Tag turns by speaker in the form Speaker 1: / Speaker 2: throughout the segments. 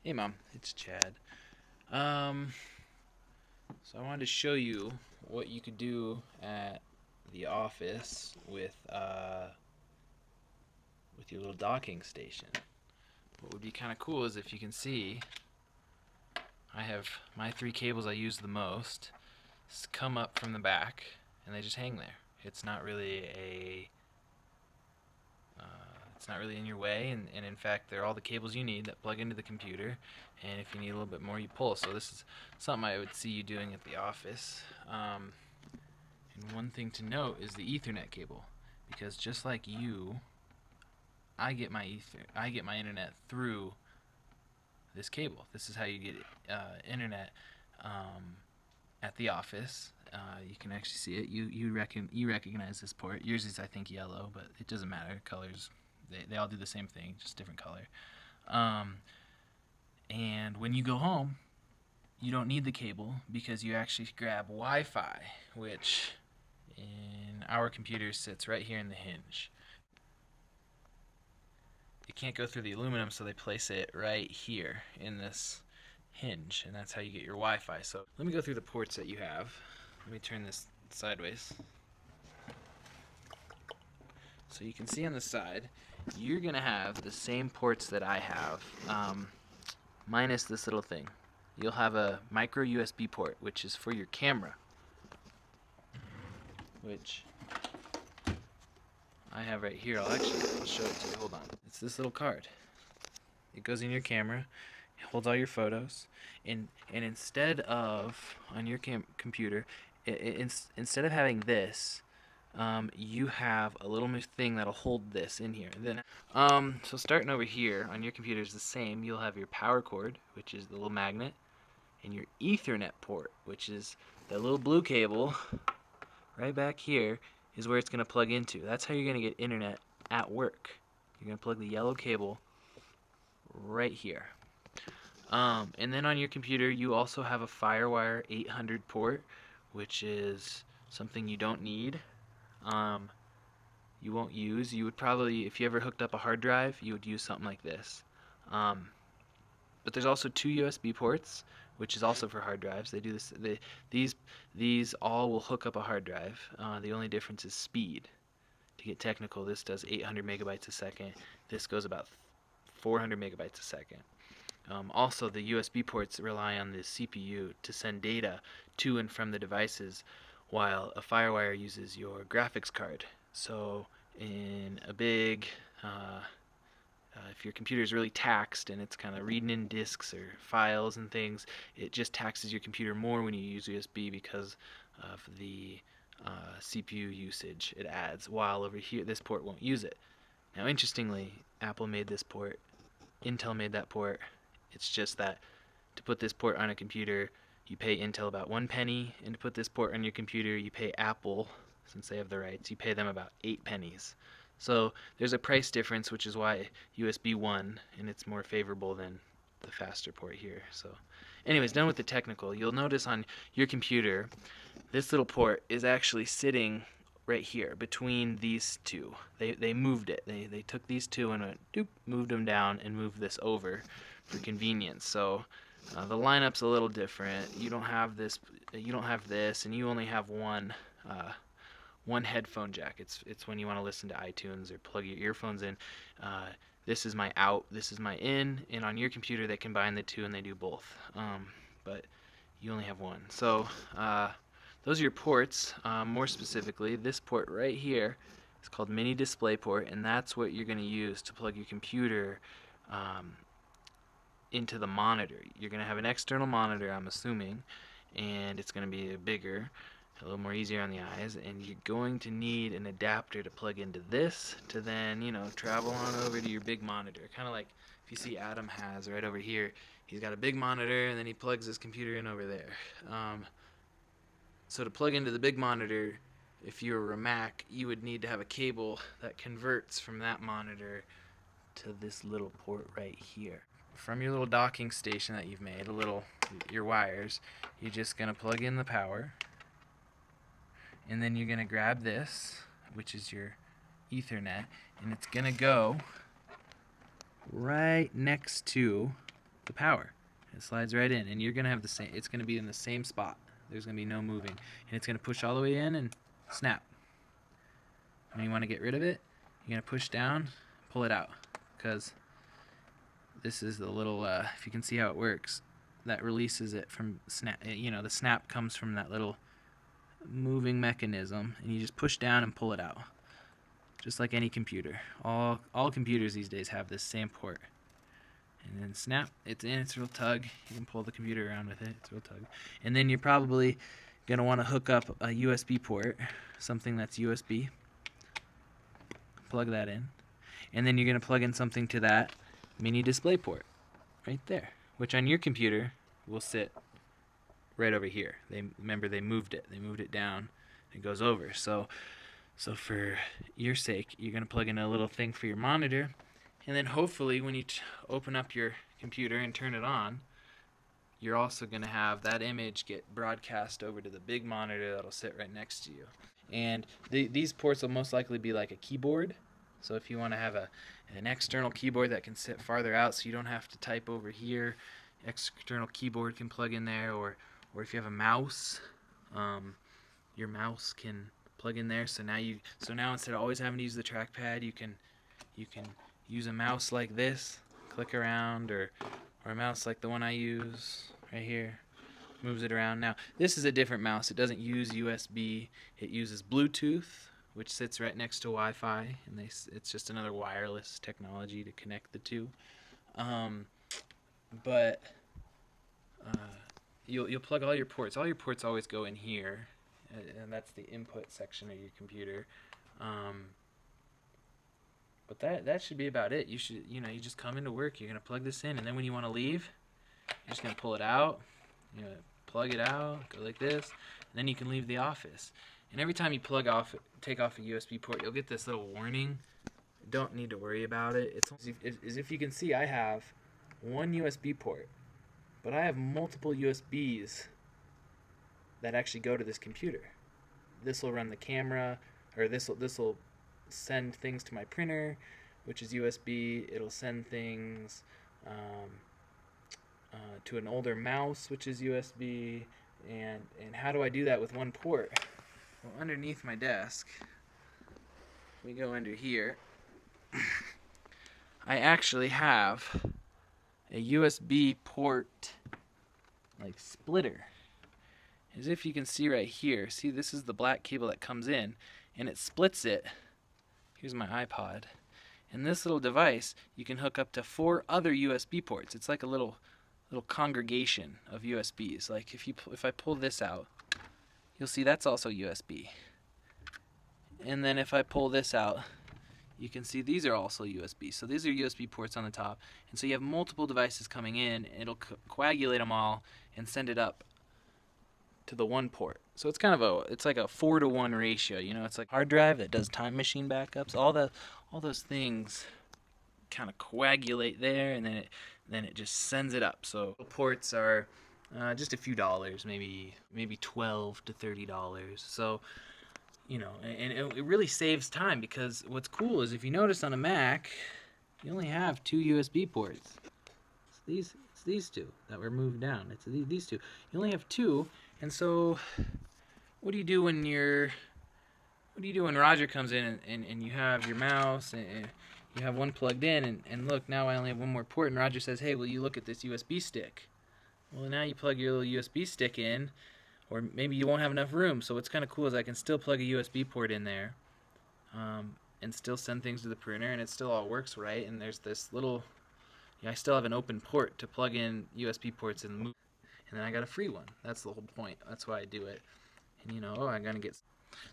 Speaker 1: Hey Mom, it's Chad. Um, so I wanted to show you what you could do at the office with your little docking station. What would be kind of cool is if you can see, I have my three cables I use the most come up from the back and they just hang there. It's not really a it's not really in your way, and in fact, they're all the cables you need that plug into the computer. And if you need a little bit more, you pull. So this is something I would see you doing at the office. And one thing to note is the Ethernet cable, because just like you, I get my internet through this cable. This is how you get internet at the office. You can actually see it. You recognize this port. Yours is, I think, yellow, but it doesn't matter. Colors, they all do the same thing, just different color. Um, and when you go home, you don't need the cable because you actually grab Wi-Fi, which in our computer sits right here in the hinge. It can't go through the aluminum, so they place it right here in this hinge, and that's how you get your Wi-Fi. So let me go through the ports that you have. Let me turn this sideways. So you can see on the side, you're gonna have the same ports that I have, minus this little thing. You'll have a micro USB port, which is for your camera, which I have right here. I'll show it to you. Hold on. It's this little card. It goes in your camera. It holds all your photos, and instead of on your computer, instead of having this, you have a little thing that'll hold this in here. And then, so starting over here on your computer is the same. You'll have your power cord, which is the little magnet, and your Ethernet port, which is that little blue cable right back here, is where it's going to plug into. That's how you're going to get internet at work. You're going to plug the yellow cable right here. And then on your computer, you also have a FireWire 800 port, which is something you don't need. You won't use. You would probably, if you ever hooked up a hard drive, you would use something like this. But there's also two USB ports, which is also for hard drives. They do this. These all will hook up a hard drive. The only difference is speed. To get technical, this does 800 megabytes a second. This goes about 400 megabytes a second. Also, the USB ports rely on the CPU to send data to and from the devices, while a FireWire uses your graphics card. So, in a big if your computer is really taxed and it's kind of reading in disks or files and things, it just taxes your computer more when you use USB because of the CPU usage it adds, while over here this port won't use it. Now interestingly, Apple made this port, Intel made that port. It's just that to put this port on a computer, you pay Intel about 1 penny, and to put this port on your computer, you pay Apple, since they have the rights, you pay them about 8 pennies. So there's a price difference, which is why USB won, and it's more favorable than the faster port here. So anyways, done with the technical. You'll notice on your computer, this little port is actually sitting right here between these two. They moved it. They took these two and went, doop, moved them down and moved this over for convenience. So the lineup's a little different. You don't have this, and you only have one headphone jack. It's when you want to listen to iTunes or plug your earphones in. This is my out, this is my in, and on your computer they combine the two and they do both. But you only have one. So those are your ports. More specifically, this port right here is called mini display port, and that's what you're going to use to plug your computer into the monitor. You're going to have an external monitor, I'm assuming, and it's going to be bigger, a little more easier on the eyes, and you're going to need an adapter to plug into this to then, travel on over to your big monitor. Kind of like if you see Adam has right over here, he's got a big monitor and then he plugs his computer in over there. So to plug into the big monitor, if you were a Mac, you would need to have a cable that converts from that monitor to this little port right here. From your little docking station that you've made, your wires, you're just going to plug in the power, and then you're going to grab this, which is your Ethernet, and it's going to go right next to the power. It slides right in, and you're gonna have the same. It's gonna be in the same spot. There's gonna be no moving, and it's gonna push all the way in and snap. When you want to get rid of it, you're gonna push down, pull it out, because this is the little. If you can see how it works, that releases it from snap. You know, the snap comes from that little moving mechanism, and you just push down and pull it out, just like any computer. All computers these days have this same port. And then snap, it's in, it's a real tug. You can pull the computer around with it, it's a real tug. And then you're probably going to want to hook up a USB port, something that's USB. Plug that in. And then you're going to plug in something to that mini display port right there, which on your computer will sit right over here. Remember, they moved it down. It goes over. So for your sake, you're going to plug in a little thing for your monitor. And then hopefully when you open up your computer and turn it on, you're also going to have that image get broadcast over to the big monitor that'll sit right next to you. And these ports will most likely be like a keyboard. So if you want to have an external keyboard that can sit farther out so you don't have to type over here, external keyboard can plug in there. Or if you have a mouse, your mouse can plug in there. So now instead of always having to use the trackpad, you can use a mouse like this, click around, or a mouse like the one I use right here, moves it around. Now this is a different mouse. It doesn't use USB. It uses Bluetooth, which sits right next to Wi-Fi, and it's just another wireless technology to connect the two. You'll plug all your ports. All your ports always go in here, and that's the input section of your computer. But that should be about it. You just come into work, you're gonna plug this in, and then when you want to leave, you're just gonna pull it out, plug it out, go like this, and then you can leave the office. And every time you take off a USB port, you'll get this little warning. Don't need to worry about it. It's as if you can see, I have one USB port, but I have multiple USBs that actually go to this computer. This will run the camera, or this will send things to my printer, which is USB. It'll send things to an older mouse, which is USB. And how do I do that with one port? Well, underneath my desk, we go under here. I actually have a USB port like splitter. As if you can see right here. See, this is the black cable that comes in, and it splits it. Here's my iPod. And this little device, you can hook up to 4 other USB ports. It's like a little congregation of USBs. Like if I pull this out, you'll see that's also USB. And then if I pull this out, you can see these are also USB. So these are USB ports on the top. And so you have multiple devices coming in, and it'll coagulate them all and send it up to the one port. So it's kind of it's like a 4-to-1 ratio. It's like a hard drive that does time machine backups. All those things kind of coagulate there, and then it just sends it up. So ports are just a few dollars, maybe $12 to $30. So and it really saves time, because what's cool is, if you notice on a Mac, you only have 2 USB ports. It's these two that were moved down. It's these two. You only have 2, and so what do you do when Roger comes in and you have your mouse and you have one plugged in, and look, now I only have one more port, and Roger says, hey, will you look at this USB stick? Well, now you plug your little USB stick in, or maybe you won't have enough room. So what's kind of cool is I can still plug a USB port in there and still send things to the printer, and it still all works right. And there's this little, I still have an open port to plug in USB ports and move. And then I got a free one. That's the whole point. That's why I do it. And I'm gonna get.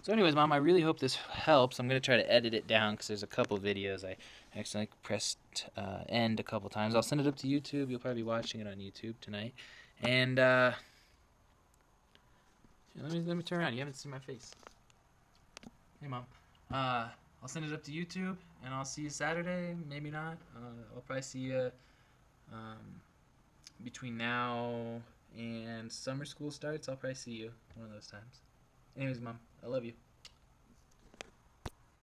Speaker 1: So anyways, Mom, I really hope this helps. I'm gonna try to edit it down, because there's a couple videos I accidentally pressed end a couple times. I'll send it up to YouTube. You'll probably be watching it on YouTube tonight. And let me turn around. You haven't seen my face. Hey, Mom. I'll send it up to YouTube, and I'll see you Saturday. Maybe not. I'll probably see you between now and summer school starts. I'll probably see you one of those times. Anyways, Mom, I love you.